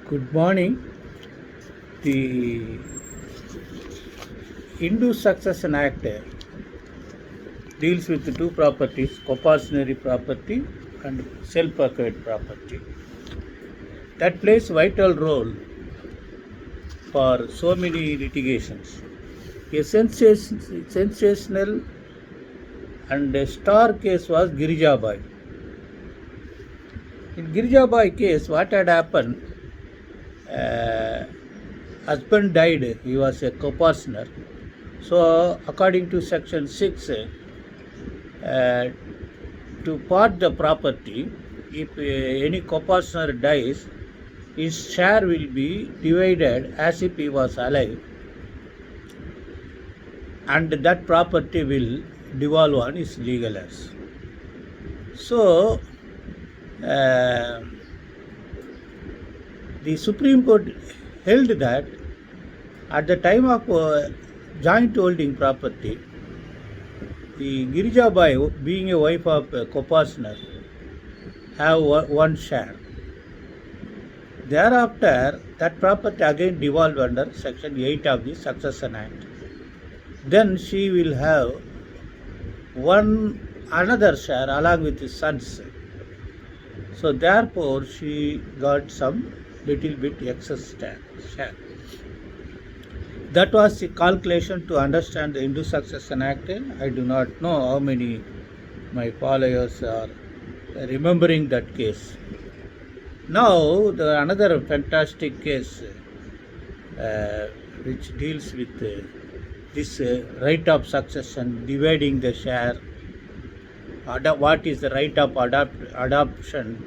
Good morning. The Hindu Succession Act deals with the two properties, compulsory property and self-acquired property. That plays vital role for so many litigations. A sensational and a star case was Girijabai. In Girijabai case, what had happened? Husband died. He was a co-partner. So, according to Section 6, to part the property, if any co-partner dies, his share will be divided as if he was alive, and that property will devolve on his legal heirs. So, the Supreme Court held that at the time of joint holding property, the Girijabai, being a wife of a co-partner, have one share. Thereafter, that property again devolved under Section 8 of the Succession Act. Then she will have another share along with his sons. So therefore, she got some little bit excess share. That was the calculation to understand the Hindu Succession Act. I do not know how many my followers are remembering that case. Now, another fantastic case which deals with this right of succession, dividing the share, what is the right of adoption,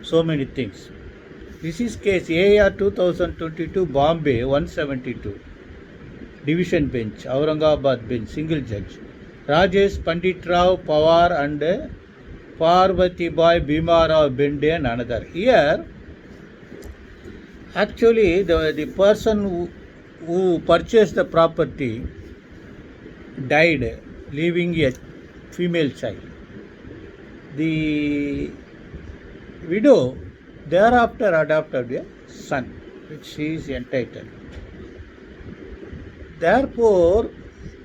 so many things. This is case AR 2022 Bombay 172, Division Bench, Aurangabad Bench, single judge. Rajesh Pandit Rao Pawar and Parvati Boy Bhima Rao Bende and another. Here, actually, the person who purchased the property died, leaving a female child. The widow thereafter adopted a son, which she is entitled. Therefore,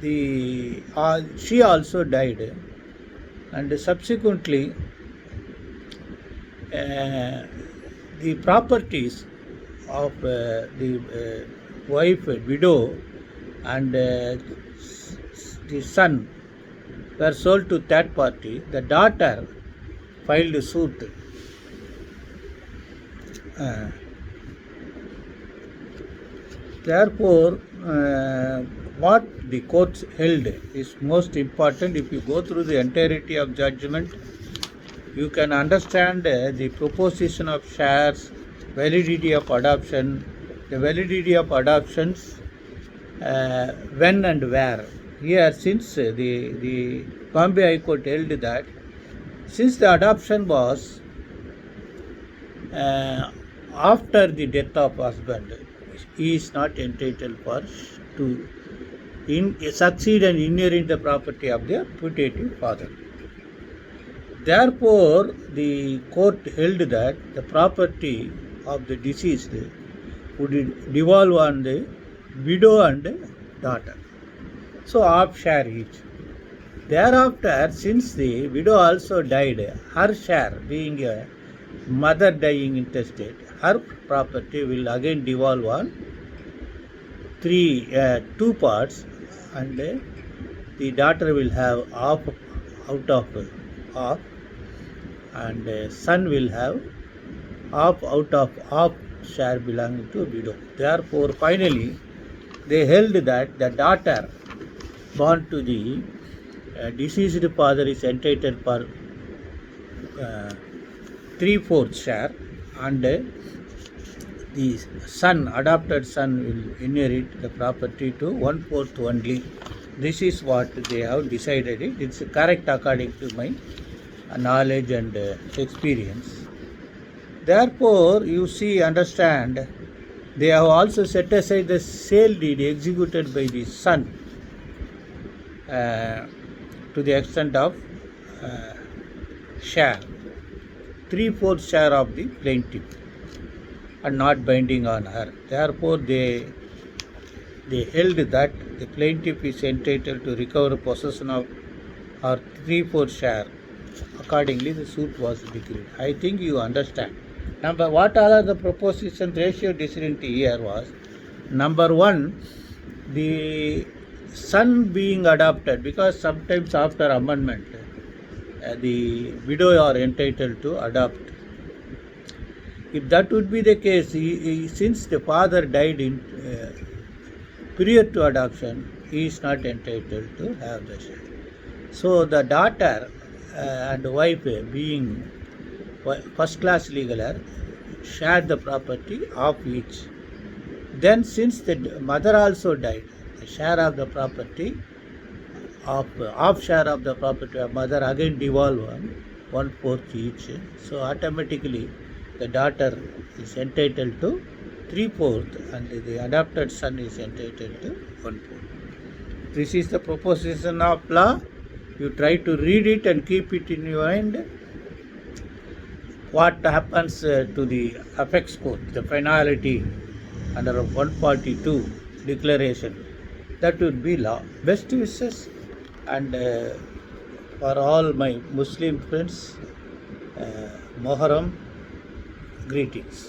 she also died, and subsequently the properties of the wife, widow, and the son were sold to third party. The daughter filed a suit. Therefore, what the court held is most important. If you go through the entirety of judgment, you can understand the proposition of shares, validity of adoption, the validity of adoptions, when and where. Here, since the Bombay High Court held that since the adoption was after the death of husband, he is not entitled to succeed and inherit the property of their putative father. Therefore, the court held that the property of the deceased would devolve on the widow and daughter. So, half share each. Thereafter, since the widow also died, her share, being a mother dying intestate, her property will again devolve on two parts, and the daughter will have half out of half, and son will have half out of half share belonging to widow. Therefore, finally, they held that the daughter born to the deceased father is entitled for 3/4 share, and the son, adopted son, will inherit the property to 1/4 only. This is what they have decided. It's correct according to my knowledge and experience. Therefore, you see, understand, they have also set aside the sale deed executed by the son to the extent of share, 3/4 share of the plaintiff. and not binding on her. Therefore, they held that the plaintiff is entitled to recover possession of her 3/4 share. Accordingly, the suit was decreed. I think you understand. Number, what all are the proposition ratio decision here was, number one, the son being adopted, because sometimes after amendment, the widow are entitled to adopt. If that would be the case, since the father died in prior to adoption, he is not entitled to have the share. So the daughter and wife, being first class legal heir, share the property of each. Then since the mother also died, the share of the property of share of the property of mother again devolve on 1/4 each. So automatically the daughter is entitled to 3/4 and the adopted son is entitled to 1/4. This is the proposition of law. You try to read it and keep it in your mind. What happens to the apex court, the finality under 142 declaration, that would be law. Best wishes, and for all my Muslim friends, Moharram greetings.